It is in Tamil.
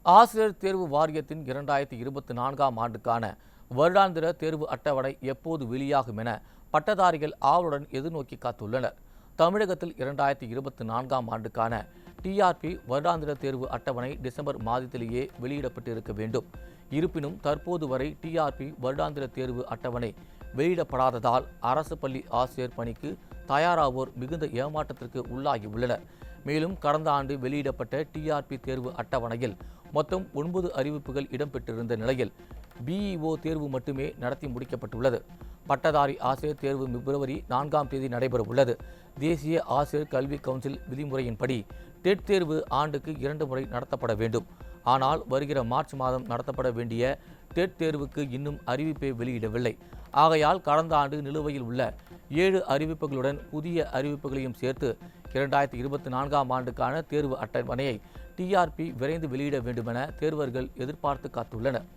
ஆசிரியர் தேர்வு வாரியத்தின் 2024ஆம் ஆண்டுக்கான வருடாந்திர தேர்வு அட்டவணை எப்போது வெளியாகும் என பட்டதாரிகள் ஆவலுடன் எதிர்நோக்கி காத்துள்ளனர். தமிழகத்தில் 2024ஆம் ஆண்டுக்கான டிஆர்பி வருடாந்திர தேர்வு அட்டவணை டிசம்பர் மாதத்திலேயே வெளியிடப்பட்டிருக்க வேண்டும். இருப்பினும் தற்போது வரை டிஆர்பி வருடாந்திர தேர்வு அட்டவணை வெளியிடப்படாததால் அரசு பள்ளி ஆசிரியர் பணிக்கு தயாராவோர் மிகுந்த ஏமாற்றத்திற்கு உள்ளாகியுள்ளனர். மேலும் கடந்த ஆண்டு வெளியிடப்பட்ட டிஆர்பி தேர்வு அட்டவணையில் மொத்தம் 9 அறிவிப்புகள் இடம்பெற்றிருந்த நிலையில் பிஇஓ தேர்வு மட்டுமே நடத்தி முடிக்கப்பட்டுள்ளது. பட்டதாரி ஆசிரியர் தேர்வு பிப்ரவரி 4ஆம் தேதி நடைபெறவுள்ளது. தேசிய ஆசிரியர் கல்வி கவுன்சில் விதிமுறையின்படி டெட் தேர்வு ஆண்டுக்கு 2 முறை நடத்தப்பட வேண்டும். ஆனால் வருகிற மார்ச் மாதம் நடத்தப்பட வேண்டிய டெட் தேர்வுக்கு இன்னும் அறிவிப்பை வெளியிடவில்லை. ஆகையால் கடந்த ஆண்டு நிலுவையில் உள்ள 7 அறிவிப்புகளுடன் புதிய அறிவிப்புகளையும் சேர்த்து 2024ஆம் ஆண்டுக்கான தேர்வு அட்டவணையை டிஆர்பி விரைந்து வெளியிட வேண்டுமென தேர்வர்கள் எதிர்பார்த்து காத்துள்ளனர்.